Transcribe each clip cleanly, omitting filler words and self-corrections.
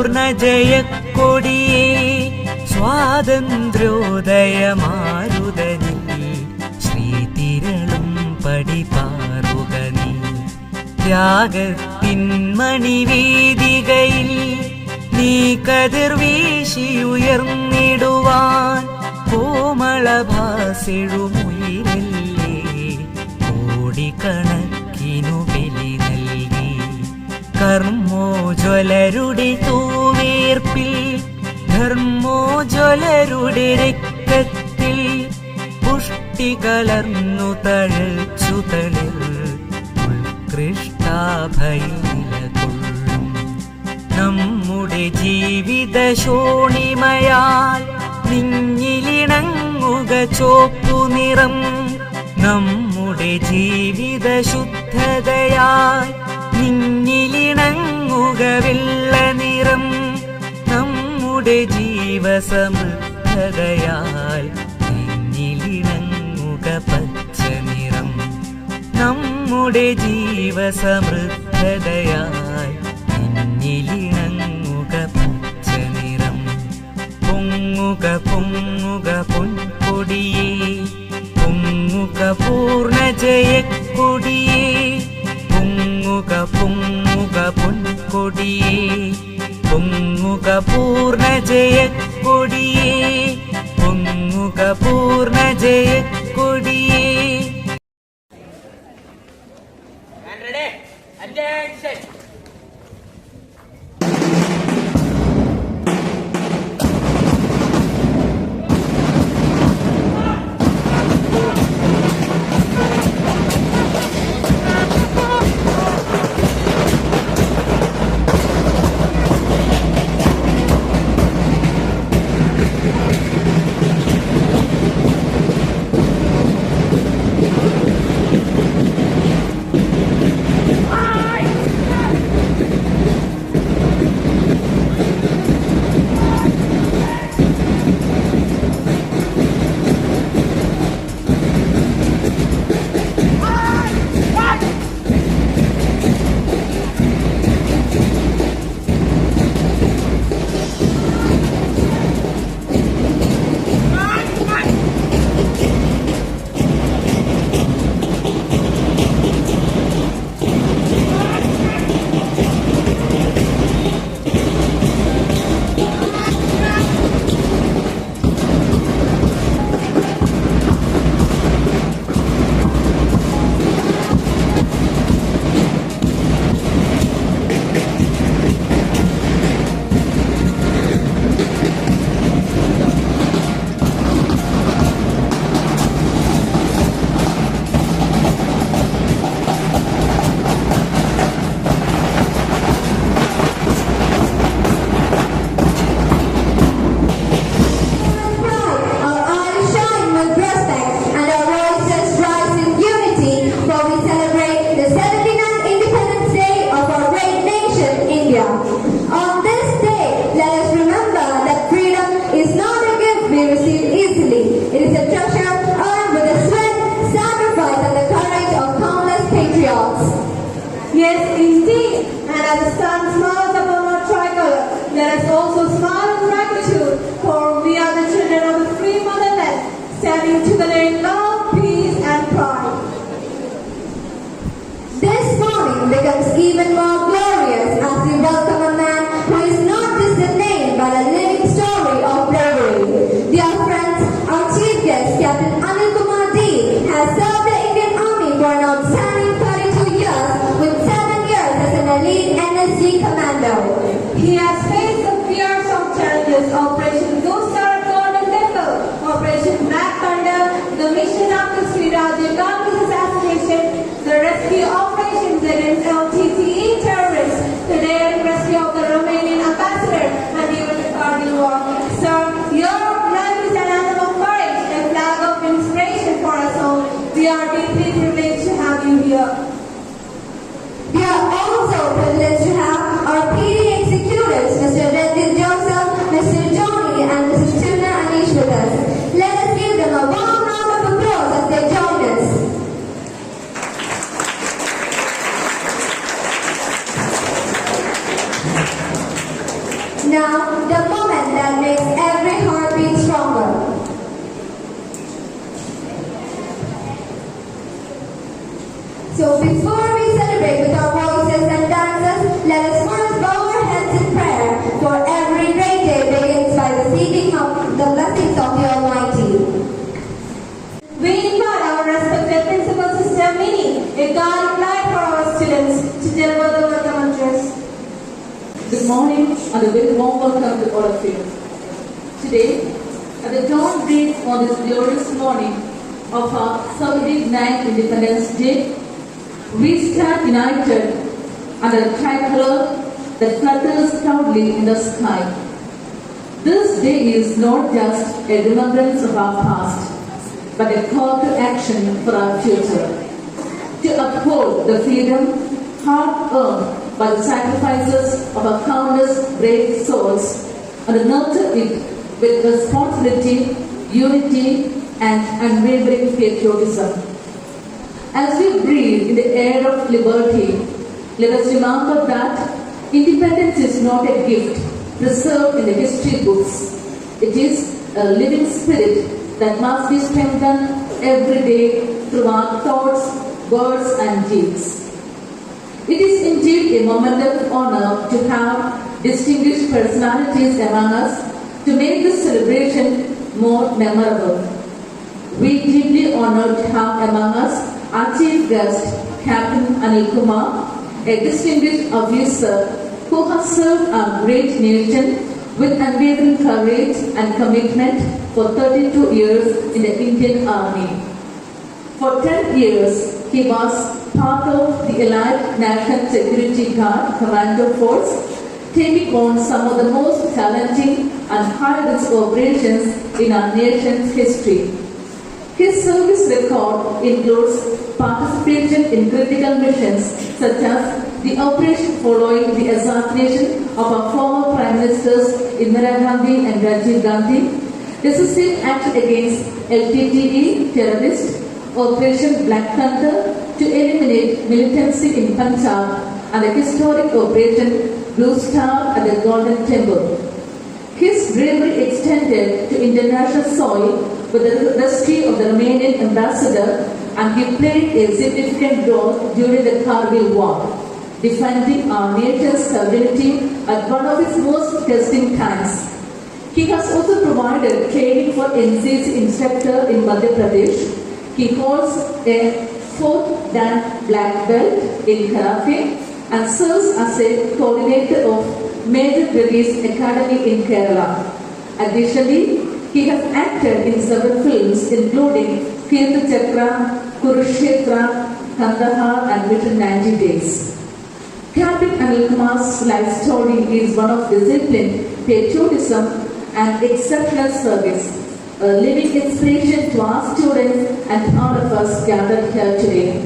ജയക്കൊടിയേ സ്വാതന്ത്ര്യോദയമാരുതനിൽ ശ്രീതിരളും പടിപാറുക നീ. ത്യാഗത്തിൻ മണിവേദികയിൽ നീ കതിർവീശിയുയർന്നിടുവാൻ കോമളഭാസെഴുമുയിലല്ലേ കോടിക്കണക്കിനു ബലി നൽകി. കർമ്മോജ്വലരുടെ തൂവീർപ്പിൽ ധർമ്മോജ്വലരുടെ രക്തത്തിൽ പുഷ്ടി കലർന്നു തഴച്ചു തളിർ ഉത്കൃഷ്ടാഭയം നിലകൊള്ളും. നമ്മുടെ ജീവിത ശോണിമയാൽ നിന്നിലിണങ്ങുക ചോപ്പു നിറം. നമ്മുടെ ജീവിത ശുദ്ധതയാൽ നിന്നിലിണങ്ങുക വെള്ള നിറം. നമ്മുടെ ജീവസമൃദ്ധതയാൽ നിന്നിലിണങ്ങുക പച്ച നിറം. നമ്മുടെ ജീവസമൃദ്ധതയാൽ നിന്നിലിണങ്ങുക പച്ച നിറം. പൊങ്ങുക പൊങ്ങുക പൊൻകൊടിയേ പൊങ്ങുക പൂർണ്ണ ജയക്കൊടിയേ. പൊങ്ങുക പൊങ്ങുക പൊൻകൊടിയേ പൊങ്ങുക പൂർണ്ണ ജയക്കൊടിയേ. പൊങ്ങുക പൂർണ്ണ ജയക്കൊടിയേ. Even more glorious as we welcome a man who is not just a name but a living story of bravery. Dear friends, our chief guest, Captain Anil Kumar D, has served the Indian Army for an outstanding 32 years with 7 years as an elite NSG commando. He has faced the fierce of challenges: Operation Dusar Golden Temple, Operation Black Thunder, the mission after Sri Rajiv Gandhi's assassination, the rescue operations against LTTE terrorists, the daring rescue of the Romanian ambassador, and even the Kargil war. Sir, your life is an anthem of courage, a flag of inspiration for us all. We are deeply privileged to have you here. We are also privileged to have our PD executives, Mr. Rendil Joseph, Mr. Johnny, and Mrs. Tuna Anish with us. Let us give them a warm round of applause as they join us. Now, the moment that makes every heartbeat stronger. So before we celebrate with our voices and dances, let us first bow our heads in prayer, for every great day begins by the seeking of the blessings of the Almighty. We invite our respected Principal Sister Minnie, a guiding light for our students, to deliver the welcome address. Good morning and a very warm welcome to all of you. Today, at the dawn break on this glorious morning of our 79th Independence Day, we stand united under a tricolor that flutters proudly in the sky. This day is not just a remembrance of our past, but a call to action for our future. To uphold the freedom hard-earned by the sacrifices of our countless brave souls, and to nurture it with responsibility, unity, and unwavering patriotism. As we breathe in the air of liberty, let us remember that independence is not a gift preserved in the history books. It is a living spirit that must be strengthened every day through our thoughts, words, and deeds. It is indeed a momentous honor to have distinguished personalities among us to make this celebration more memorable. We deeply honored to have among us our chief guest, Captain Anil Kumar, a distinguished officer who has served our great nation with unwavering courage and commitment for 32 years in the Indian Army. For 10 years, he was part of the Allied National Security Guard Commando Force, taking on some of the most challenging and high-risk operations in our nation's history. His service record includes participation in critical missions such as the operation following the assassination of our former Prime Ministers Indira Gandhi and Rajiv Gandhi, decisive action against LTTE terrorists, Operation Black Thunder to eliminate militancy in Punjab, and a historic Operation Blue Star at the Golden Temple. His bravery extended to international soil with the rescue of the Romanian ambassador, and he played a significant role during the Kargil War, defending our nation's sovereignty at one of its most testing times. He has also provided training for NCC instructor in Madhya Pradesh. He holds a 4th Dan black belt in Karate and serves as a coordinator of Major Release Academy in Kerala. Additionally, he has acted in several films including Kirti Chakra, Kurukshetra, Kandahar, and Within 90 Days. Captain Anil Kumar's life story is one of discipline, patriotism, and exceptional service, a living inspiration to our students and all of us gathered here today.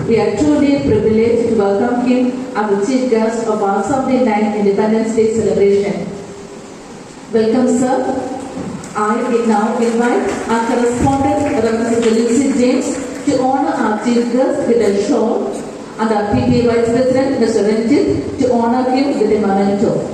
We are truly privileged to welcome him as the chief guest of our 79th Independence Day celebration. Welcome, sir. I now invite our correspondent, Representative Lucy James, to honor our chief guest with a shawl, and our PTA Vice President, Mr. Ranjit, to honor him with a memento.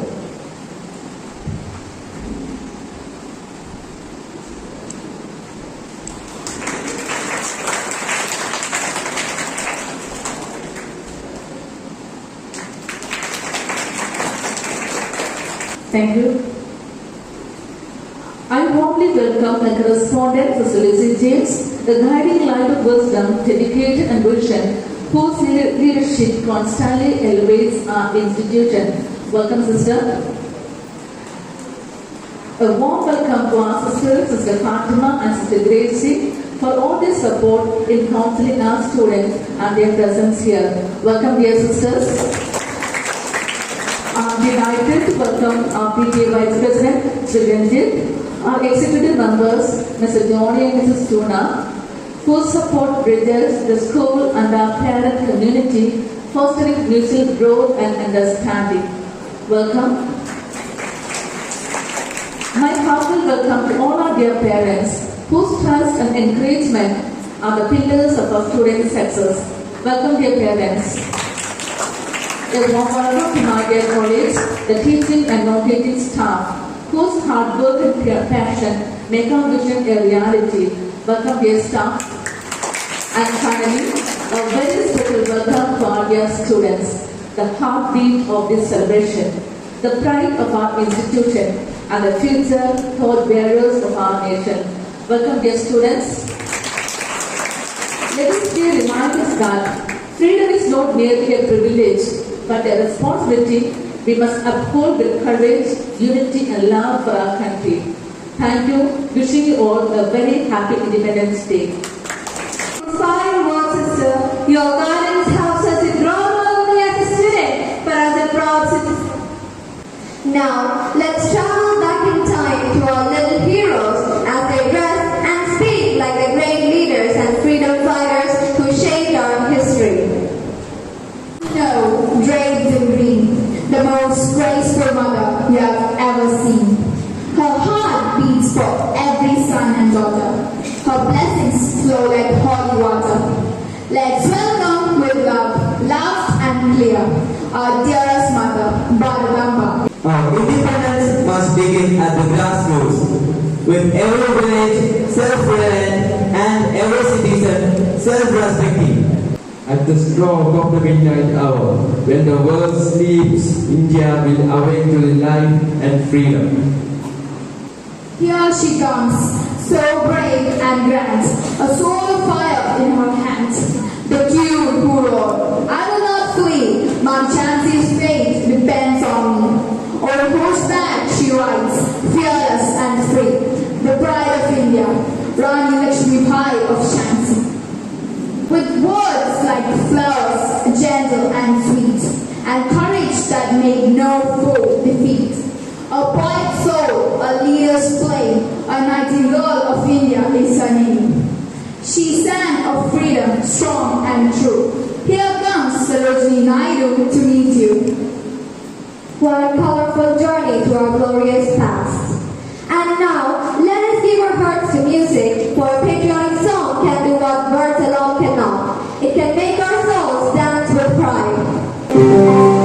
Thank you. I warmly welcome my correspondent, Mr. Lucy James, the guiding light of wisdom, dedication and vision, whose leadership constantly elevates our institution. Welcome, sister. A warm welcome to our sisters, Sister Fatima and Sister Gracie, for all their support in counseling our students and their presence here. Welcome, dear sisters. I'm delighted to welcome our PTA Vice President, Sri Ranjit, our executive members, Mr. Johnny and Mrs. Tuna, whose support bridges the school and our parent community, fostering mutual growth and understanding. Welcome. My heartfelt welcome to all our dear parents, whose trust and encouragement are the pillars of our students' success. Welcome, dear parents. A warm welcome to my dear colleagues, the teaching and non-teaching staff, whose hard work and passion make our vision a reality. Welcome dear staff. And finally, a very special welcome to our dear students, the heartbeat of this celebration, the pride of our institution, and the future thought bearers of our nation. Welcome dear students. Let us be reminded that freedom is not merely a privilege, but a responsibility we must uphold with courage, unity and love for our country. Thank you. Wishing you all a very happy Independence Day. Fine work, sister. Your guidance helps us to grow not only as a student, but as a proud citizen. Now, let's travel back in time to our little heroes as they dress and speak like the great leaders and freedom fighters who shaped our history. No, draped in green, the most graceful mother you have ever seen. Her heart beats for every son and daughter. Her blessings flow like holy water. Let's welcome with love, loud and clear, our dearest mother, Bharatamba. Our independence must begin at the grassroots, with every village self-reliant and every citizen self-respecting. At the stroke of the midnight hour, when the world sleeps, India will awake to life and freedom. Here she comes, so brave and grand, a soul of fire in her hands. The Queen who roared, I will not flee, my Jhansi's fate depends on me. On horseback she rides, fearless and free, the pride of India, Rani Lakshmi Bai of Jhansi. With words like flowers, gentle and sweet, and courage that made no foe defeat. A poet's soul, a leader's flame, a nightingale of India is her name. She sang of freedom, strong and true. Here comes Sarojini Naidu to meet you. What a colorful journey to our glorious past. And now, let us give our hearts to music, for a patriotic song can do what words alone cannot. It can make our souls dance with pride.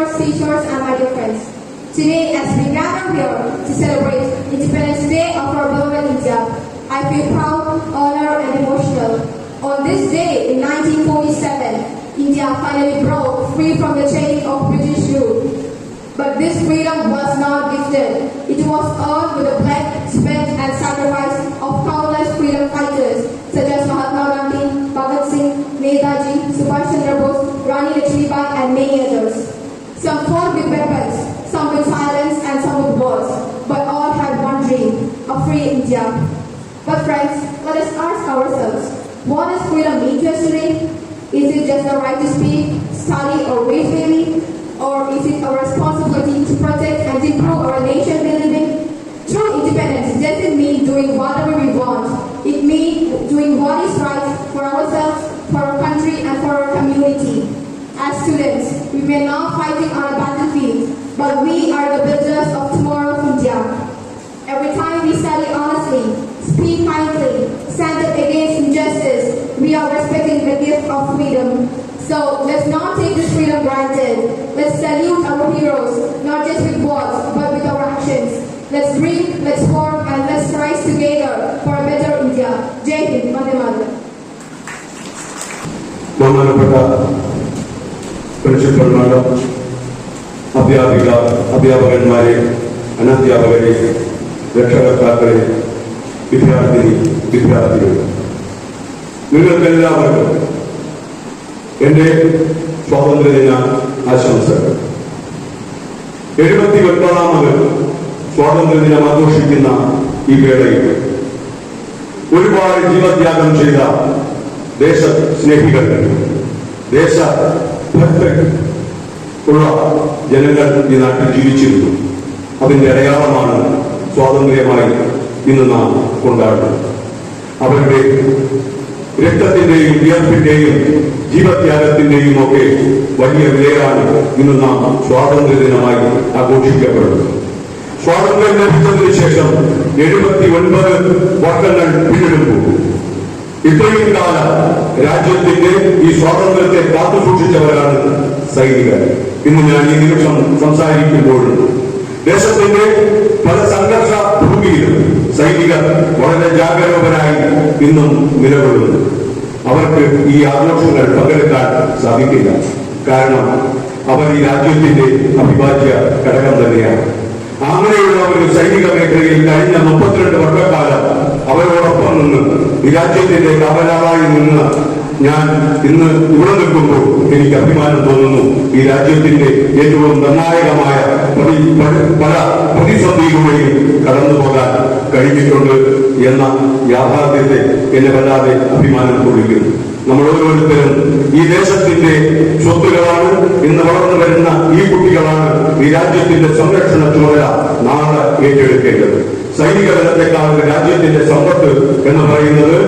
mentors, teachers, and my dear friends. Today, as we gather here to celebrate Independence Day of our beloved India, I feel proud, honored, and emotional. On this day in 1947, India finally broke free from the chains of British rule. But this freedom was not gifted. It was earned with the blood, sweat, and sacrifice of countless freedom fighters such as Mahatma Gandhi, Bhagat Singh, Netaji, Subhash Chandra Bose, Rani Lakshmibai, and many others. Some fought with weapons, some with silence, and some with words, but all had one dream, a free India. But friends, let us ask ourselves, what does freedom mean to us today? Is it just the right to speak, study, or read freely? Or is it our responsibility to protect and improve our nation we live in? True independence doesn't mean doing whatever we want. It means doing what is right for ourselves, for our country, and for our community. As students, we may not fighting on a battlefield, but we are the builders of tomorrow's India. Every time we study honestly, speak kindly, stand up against injustice, we are respecting the gift of freedom. So let's not take this freedom granted. Let's salute our heroes, not just with words, but with our actions. Let's dream, let's work, and let's rise together for a better India. Jai Hind, Vande Mataram. ബഹുമാനപ്പെട്ട പ്രിൻസിപ്പൽമാരും അധ്യാപകന്മാരെ, അനധ്യാപകരെ, രക്ഷകർത്താക്കളെ, വിദ്യാർത്ഥികൾ, നിങ്ങൾക്കെല്ലാവർക്കും എന്റെ സ്വാതന്ത്ര്യദിന ആശംസകൾ. 79ാമത് സ്വാതന്ത്ര്യദിനം ആഘോഷിക്കുന്ന ഈ വേളയിൽ ഒരുപാട് ജീവത്യാഗം ചെയ്ത ദേശസ്നേഹികൾ, ദേശഭക്തർ ഉള്ള ജനങ്ങൾ ഈ നാട്ടിൽ ജീവിച്ചിരുന്നു. അതിന്റെ അടയാളമാണ് സ്വാതന്ത്ര്യമായി ഇന്ന് നാം കൊണ്ടാടുന്നത്. അവരുടെ രക്തത്തിന്റെയും വിയർപ്പിന്റെയും ജീവത്യാഗത്തിന്റെയും ഒക്കെ വലിയ വിലയാണ് ഇന്ന് നാം സ്വാതന്ത്ര്യദിനമായി ആഘോഷിക്കപ്പെടുന്നത്. സ്വാതന്ത്ര്യം ലഭിച്ചതിനു ശേഷം 79 വർഷങ്ങൾ പിന്നിടുമ്പോൾ ഇത്രയും കാലം രാജ്യത്തിന്റെ ഈ സ്വാതന്ത്ര്യത്തെ കാത്തുസൂക്ഷിച്ചവരാണ് സൈനികർ. ഇന്ന് ഞാൻ ഈ നിമിഷം സംസാരിക്കുമ്പോഴും ദേശത്തിന്റെ പല സംഘർഷ ഭൂമിയിലും സൈനികർ വളരെ ജാഗരൂകരായി ഇന്നും നിലകൊള്ളുന്നു. അവർക്ക് ഈ ആഘോഷങ്ങൾ പങ്കെടുക്കാൻ സാധിക്കില്ല. കാരണം അവർ ഈ രാജ്യത്തിന്റെ അവിഭാജ്യ ഘടകം തന്നെയാണ്. അങ്ങനെയുള്ള ഒരു സൈനിക മേഖലയിൽ കഴിഞ്ഞ 32 വർഷക്കാലം അവരോടൊപ്പം നിന്ന് ഈ രാജ്യത്തിന്റെ കാവലാളായി നിന്ന് ഞാൻ ഇന്ന് ഇവിടെ നിൽക്കുമ്പോൾ എനിക്ക് അഭിമാനം തോന്നുന്നു. ഈ രാജ്യത്തിന്റെ ഏറ്റവും നിർണായകമായ പല പ്രതിസന്ധിയിലൂടെയും കടന്നു പോകാൻ കഴിഞ്ഞിട്ടുണ്ട് എന്ന യാഥാർത്ഥ്യത്തെ എന്നെ വല്ലാതെ അഭിമാനം കൊള്ളിക്കുന്നു. നമ്മൾ ഓരോരുത്തരും ഈ ദേശത്തിന്റെ സ്വത്തുകളാണ്. ഇന്ന് വളർന്നു വരുന്ന ഈ കുട്ടികളാണ് ഈ രാജ്യത്തിന്റെ സംരക്ഷണ ചുമതല നാളെ ഏറ്റെടുക്കേണ്ടത്. സൈനിക ബലത്തെക്കാൾ രാജ്യത്തിന്റെ സമ്പത്ത് എന്ന് പറയുന്നത്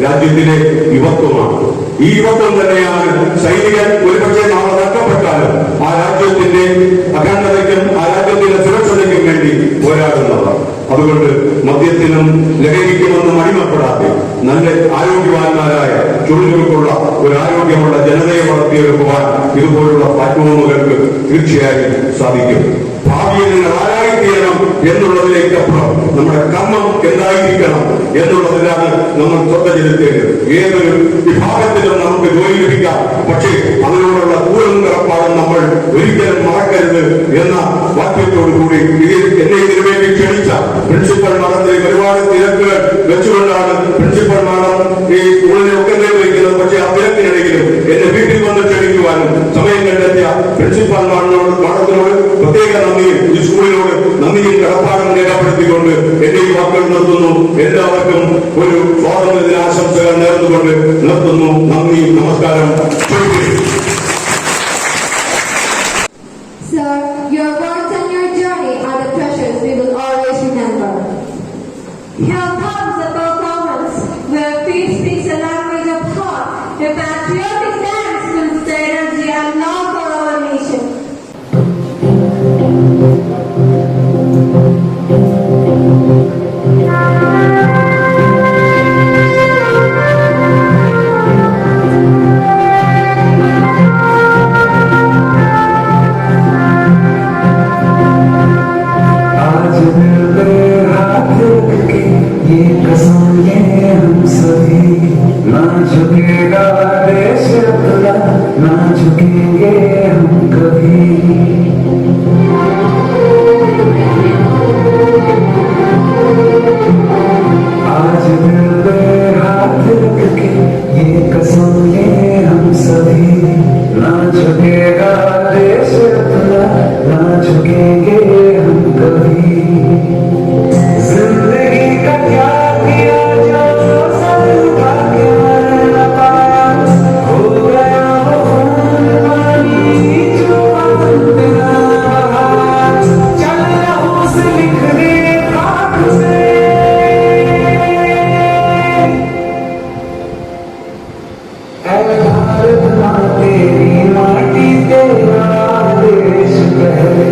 രാജ്യത്തിലെ യുവത്വമാണ്. ഈ യുവത്വം തന്നെയാണ് സൈനികൻ ഒരുപക്ഷെ നാളെ നഷ്ടപ്പെട്ടാലും ആ രാജ്യത്തിന്റെ അഖണ്ഡതയ്ക്കും ആ രാജ്യത്തിന്റെ സുരക്ഷതയ്ക്കും വേണ്ടി പോരാടുന്നവർ. അതുകൊണ്ട് മദ്യത്തിനും ലഹരിക്കുമൊന്നും അടിമപ്പെടാതെ നല്ല ആരോഗ്യവാന്മാരായ ചുറുചുറുക്കുള്ള ഒരു ആരോഗ്യമുള്ള ജനതയെ വളർത്തിയെടുക്കുവാൻ ഇതുപോലുള്ള പ്ലാറ്റ്ഫോമുകൾക്ക് തീർച്ചയായും സാധിക്കും. ഭാവിയിൽ നിങ്ങൾ ആരായിത്തീരണം എന്നുള്ളതിലേക്കപ്പുറം നമ്മുടെ കർമ്മം എന്തായിരിക്കണം എന്നുള്ളതിലാണ് നമ്മൾ ശ്രദ്ധ ചെലുത്തേണ്ടത്. ഏതൊരു വിഭാഗത്തിലും നമുക്ക് ജോലി ലഭിക്കാം, പക്ഷേ അതിനോടുള്ള കൂറും കടപ്പാടും നമ്മൾ ഒരിക്കലും മറക്കരുത് എന്ന വാക്യത്തോടുകൂടി എന്നെ ഇതിനുവേണ്ടി ക്ഷണിച്ച പ്രിൻസിപ്പൽ മാഡത്തിലേക്ക് ഒരുപാട് തിരക്കുകൾ വെച്ചുകൊണ്ടാണ് പ്രിൻസിപ്പൽ മാഡം ഈ സ്കൂളിനെയൊക്കെ നിർവഹിക്കുന്നത്. പക്ഷേ ആ തിരക്കിനിടയിലും എന്നെ വീട്ടിൽ വന്ന് ക്ഷണിക്കുവാനും സമയം കണ്ടെത്തിയ പ്രിൻസിപ്പൽ മാഡത്തിനോട് പ്രത്യേക നന്ദിയും ഈ സ്കൂളിനോട് നന്ദിയും കടപ്പാടും രേഖപ്പെടുത്തിക്കൊണ്ട് എന്റെ ഈ വാക്കുകൾ നിർത്തുന്നു. എല്ലാവർക്കും ഒരു സ്വാതന്ത്ര്യദിന ആശംസകൾ നേർന്നുകൊണ്ട് നിർത്തുന്നു. നന്ദി, നമസ്കാരം. Sir, your words and your journey are the treasures we will always remember. Here comes the performance where peace speaks a language of thought. A patriotic dance fills the energy and love for our nation. कसम ये हम सभी ना झुकेगा देश अपना ना झुकेंगे हम कभी आज दिल पे हाथ रख के ये कसम ये हम सभी ना झुकेगा देश अपना ना झुकेंगे हम कभी जिंदगी का क्या किया जो सलूटा के मर न पाया हो गया वो खून पानी जो बिना बहाया चल लहू से लिख दे खाक से ऐ भारत माँ तेरी माटी तेरा देश पहले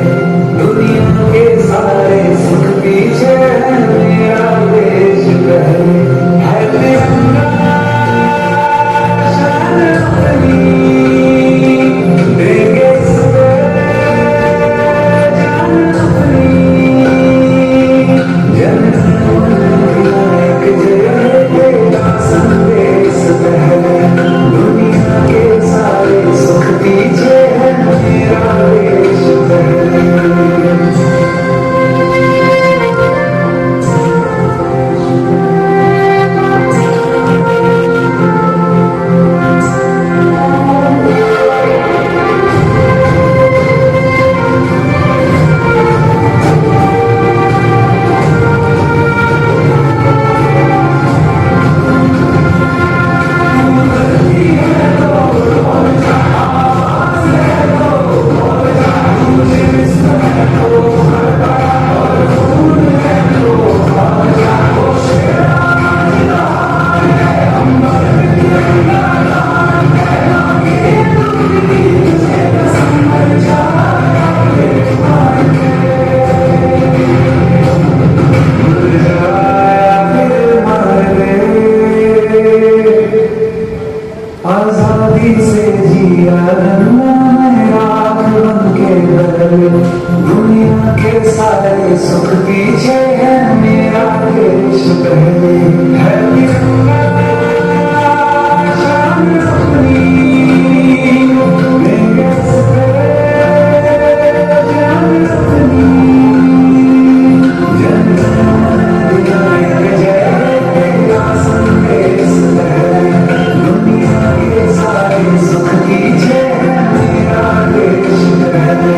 दुनिया के सारे सुख पीछे है मेरा देश पहले है तिरंगा शान अपनी देंगे सुबह जान अपनी जननायक जय तेरा संदेश पहले दुनिया के सारे सुख पीछे है मेरा देश पहले आजादी से जिया मैं राख बन के बदले दुनिया के सारे सुख पीछे है मेरा देश पहले है तिरंगा शान अपनी देंगे सुबह जान अपनी जननायक जय तेरा संदेश पहले दुनिया के सारे सुख पीछे है मेरा देश पहले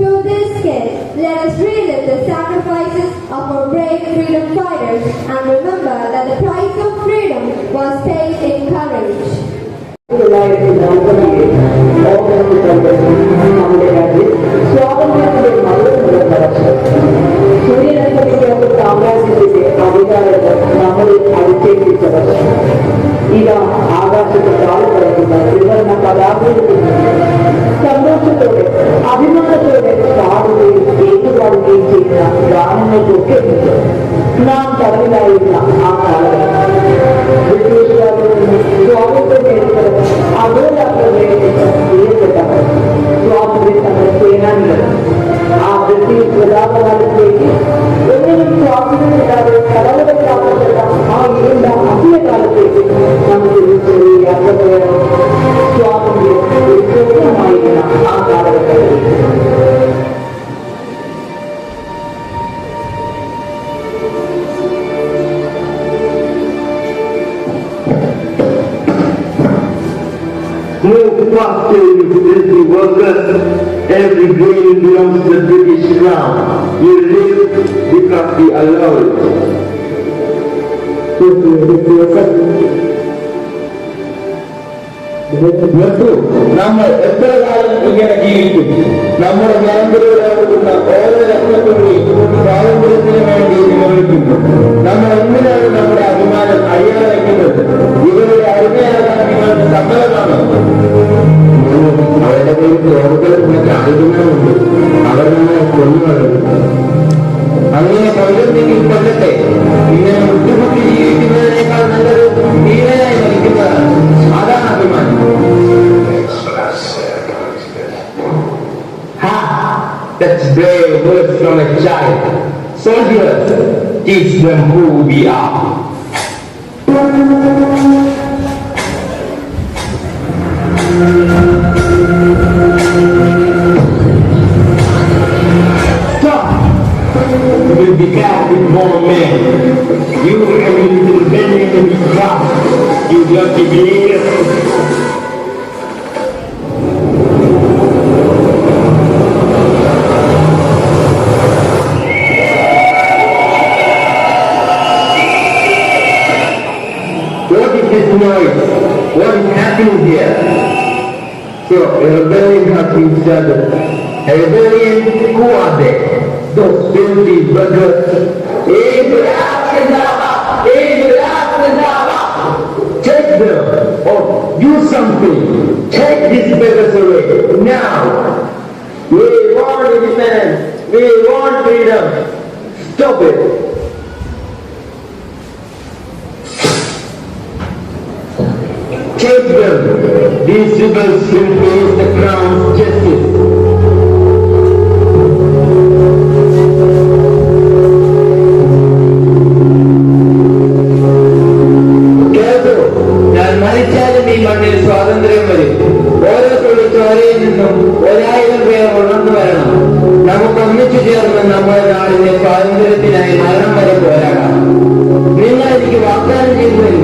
Let us relive the sacrifices of our brave freedom fighters and remember that the price of freedom was paid in courage. നമ്മുടെ രാജ്യം സ്വാതന്ത്ര്യത്തിന്റെ മതങ്ങളുടെ വളർച്ച സൂര്യനൊക്കെ സാമ്രാജ്യത്തിന്റെ അധികാരങ്ങൾ നമ്മളിൽ അടിച്ചേൽപ്പിച്ച വർഷം ഇതാ ആകാശത്ത് കാലം കിടക്കുന്ന ത്രിവർണ്ണ പതാകയിൽ സന്തോഷത്തോടെ അഭിമാനത്തോടെ പാടുകയും ഏറ്റുപാടുകയും ചെയ്യുന്ന ഗാനങ്ങൾക്കൊക്കെ നാം തടവിലായിരുന്ന ആ കാലഘട്ടം ബ്രിട്ടീഷുകാരിൽ നിന്ന് സ്വാതന്ത്ര്യം നേടിത്തരം അഹോരാത്രം നേടിച്ച പ്രിയപ്പെട്ട സ്വാതന്ത്ര്യ സമര സേനാനികൾ ആ ബ്രിട്ടീഷ് പ്രതാപകാലത്തേക്ക് ഒന്നിനും സ്വാതന്ത്ര്യമില്ലാതെ കടവുകളിലാക്കപ്പെട്ട ആ ഇരുണ്ട അധിക കാലത്തേക്ക് നമുക്ക് ചെറിയ യാത്ര പോയാൽ faster, you filthy workers. Every grain belongs to the British Crown. You live because we allow it. നമ്മൾ എത്ര കാലം ഇങ്ങനെ ജീവിക്കും? നമ്മുടെ പരമ്പരയിലൂടെ കൊടുക്കുന്ന ഓരോ രത്നത്തുള്ളിയും സ്വാതന്ത്ര്യത്തിന് വേണ്ടി വിനിയോഗിക്കുന്നു. നമ്മൾ എന്തിനാണ് നമ്മുടെ അഭിമാനം അടിയാൻ വയ്ക്കുന്നത്? ഇവരുടെ അടിമയാകാൻ നിങ്ങൾക്ക് സമ്മതമാണോ? അവരുടെ പേരിൽ ലോകത്തിൽ ആയുധങ്ങളുണ്ട്. അവർ നമ്മളെ കൊല്ലുന്നത്. അങ്ങനെ കൊല്ലുന്നെങ്കിൽ കൊല്ലട്ടെ. ഇങ്ങനെ മുട്ടുമുട്ടി ജീവിക്കുന്നതിനേക്കാൾ നല്ലത് തീരായി മരിക്കുന്നതാണ്. അതാണ് അഭിമാനം. Ha! That's brave words from a child. Soldiers, teach them who we are. Stop! You will be back with more men. You will be defending the big rock. You dirty bear. What is this noise? What is happening here? So, a rebellion has been started. A rebellion, who are they? Those filthy buggers. Take them or do something. Take these beggars away now. We want independence. We want freedom. Stop it. Take them. These rebels will face the crown's justice. ഞാൻ മരിച്ചാലും ഈ മണ്ണിൽ സ്വാതന്ത്ര്യം വരും. ഓരോ തുള്ളി ചോരയിൽ നിന്നും 1000 പേർ ഉണർന്നു വരണം. നമുക്ക് ഒന്നിച്ചു ചേർന്ന് നമ്മുടെ നാടിന്റെ സ്വാതന്ത്ര്യത്തിനായി മരണം വരെ പോരാടാം. നിങ്ങൾ എനിക്ക് വാഗ്ദാനം ചെയ്തു തരൂ.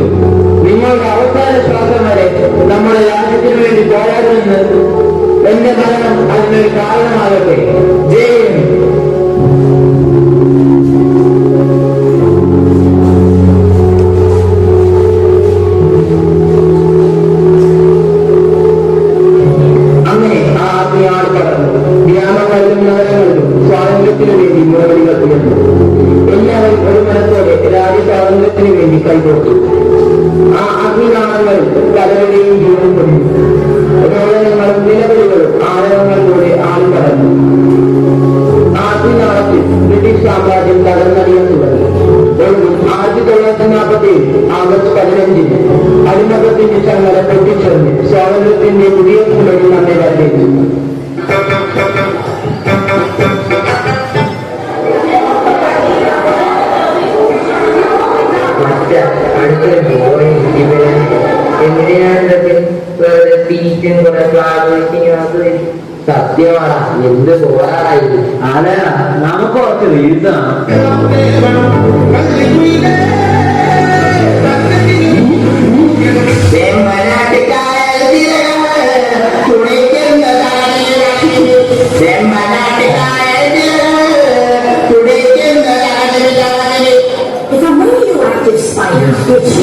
നിങ്ങളുടെ അവസാന ശ്വാസം വരെ നമ്മുടെ രാജ്യത്തിന് വേണ്ടി പോരാടുമെന്ന്. എന്റെ മരണം അതിനൊരു കാരണമാകട്ടെ. ജയ് സ്വാതന്ത്ര്യത്തിന് വേണ്ടി മുറവിളികൾ ഉയർന്നു. എല്ലാവരും ഒരു മനത്തോടെ രാജ്യസ്വാതന്ത്ര്യത്തിന് വേണ്ടി കൈകോർത്തു. ആ അഗ്നിനാളങ്ങൾ പലരുടെയും ജീവൻ പൊടിഞ്ഞു. രോദനങ്ങളും നിലവിളികളും ആരവങ്ങളിലൂടെ ആളി കടന്നു. ആ അഗ്നിനാളത്തിൽ ബ്രിട്ടീഷ് സാമ്രാജ്യം തകർന്നടിയാൻ തുടങ്ങി. 1947 ആഗസ്റ്റ് 15 അടിമത്തത്തിന്റെ ചങ്ങല പൊട്ടിച്ചെറിഞ്ഞ് സ്വാതന്ത്ര്യത്തിന്റെ പുതിയ കുളിയിൽ നമ്മെ വരവേറ്റു. സത്യമാണ്. എന്ത് പോരാടായി. അല്ല, നമുക്ക് കുറച്ച് റീസാണ്. If I'm a radioactive spider, which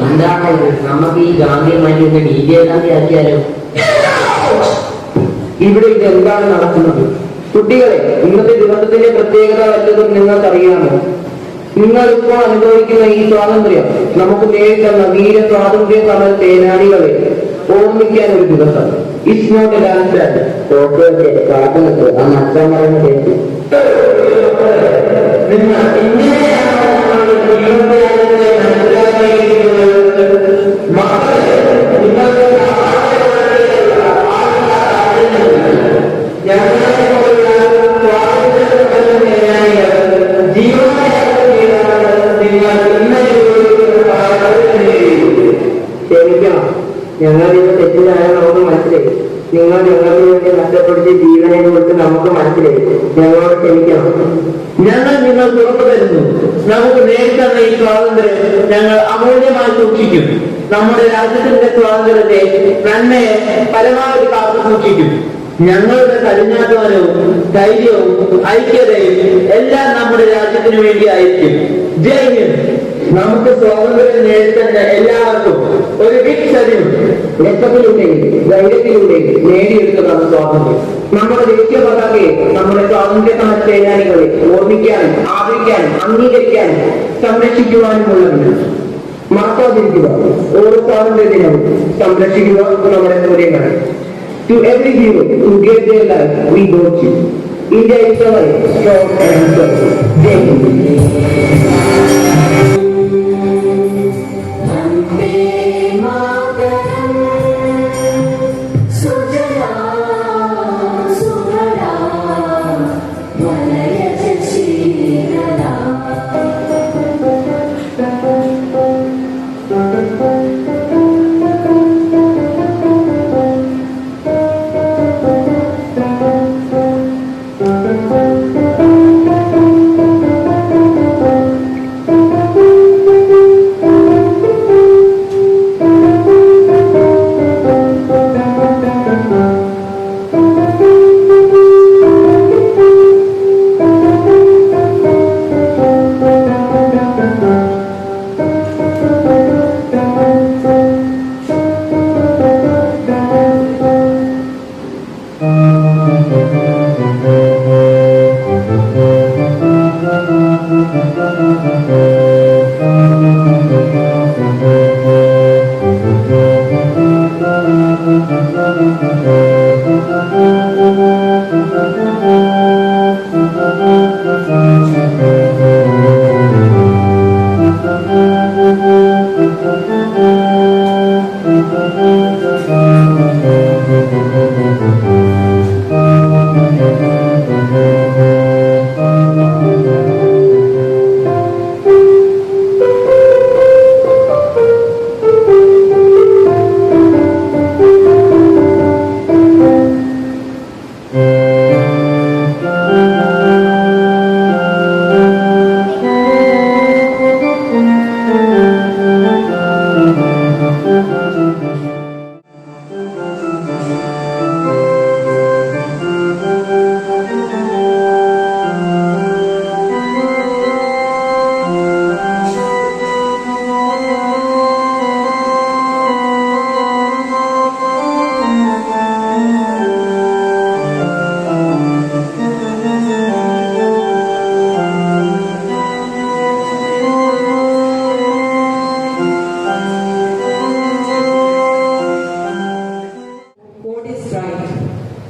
എന്താണ് നമുക്ക് ഈ ഗാന്ധിയെ മാറ്റി ഡീജെ ഗാന്ധി ആക്കിയാലോ? ഇവിടെ ഇത് എന്താണ് നടക്കുന്നത്? കുട്ടികളെ, ഇന്നത്തെ ദിവസത്തിന്റെ പ്രത്യേകത വല്ലതും നിങ്ങൾക്കറിയാമോ? നിങ്ങൾ ഇപ്പോൾ അനുഭവിക്കുന്ന ഈ സ്വാതന്ത്ര്യം നമുക്ക് നേരിട്ടുള്ള വീര സ്വാതന്ത്ര്യ സമര സേനാനികളെ ഓർമ്മിക്കാൻ ഒരു ദിവസം. It's not a dance. കാട്ടുന്നത് ആ നഷ്ടം പറയുന്ന കേട്ടു. നിങ്ങൾ ക്ഷമിക്കണം, ഞങ്ങൾ ഇത് തെറ്റിദ്ധാരണ നമുക്ക് മനസ്സിലായി. നിങ്ങൾ ഞങ്ങൾക്ക് വേണ്ടി നഷ്ടപ്പെടുത്തിയ ജീവനെ കുറിച്ച് നമുക്ക് മനസ്സിലായി. ഞങ്ങളോട് ക്ഷമിക്കണം. ഞങ്ങൾ നിങ്ങൾക്ക് ഉറപ്പു തരുന്നു, നമുക്ക് നേരിട്ടുള്ള ഈ സ്വാതന്ത്ര്യം ഞങ്ങൾ അമൂല്യമായി സൂക്ഷിക്കും. നമ്മുടെ രാജ്യത്തിന്റെ സ്വാതന്ത്ര്യത്തെ, നന്മയെ പരമാവധി കാത്തു സൂക്ഷിക്കും. ഞങ്ങളുടെ കഠിനാധ്വാനവും ധൈര്യവും ഐക്യതയും എല്ലാം നമ്മുടെ രാജ്യത്തിന് വേണ്ടിയായിരിക്കും. ജയ് ഹിന്ദ്. നമുക്ക് സ്വാതന്ത്ര്യം നേടിത്തന്ന എല്ലാവർക്കും ഒരു ബിഗ് സല്യൂട്ട്. രക്തത്തിലൂടെയും ധൈര്യത്തിലൂടെയും നേടിയെടുത്തതാണ് സ്വാതന്ത്ര്യം. നമ്മുടെ ദേശീയ പതാകയെ നമ്മുടെ സ്വാതന്ത്ര്യ സമര സേനാനികളെ ഓർമ്മിക്കാനും ആദരിക്കാനും അംഗീകരിക്കാനും സംരക്ഷിക്കുവാനുമുള്ളതിന് മറക്കാതിരിക്കുക. ഓരോ സ്വാതന്ത്ര്യ ദിനവും സംരക്ഷിക്കുക നമ്മുടെ മൂല്യങ്ങളെ. To every hero who gave their life, we got you. India is alive, strong and strong. Jai Hind.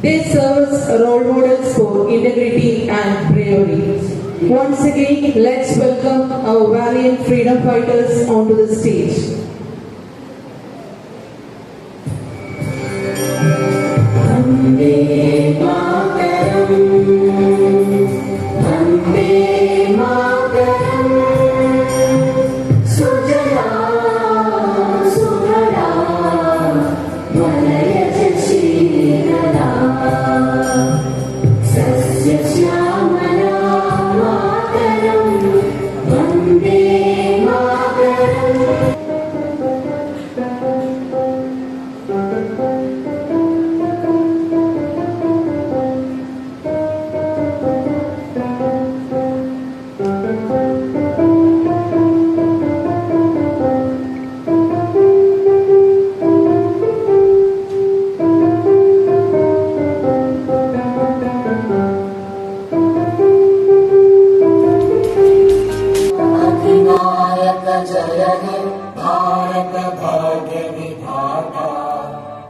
They serve as role models for integrity and bravery. Once again, let's welcome our valiant freedom fighters onto the stage.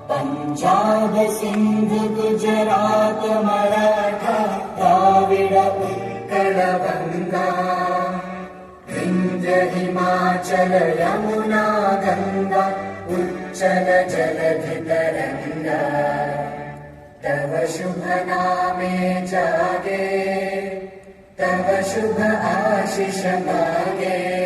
Punjab Sindh Gujarat Maratha Dravid Utkal Ganga Vindhya Himachal Yamuna Ganga उच्चल जलधि तरंगा तव शुभ नामे जागे तव शुभ आशीष मागे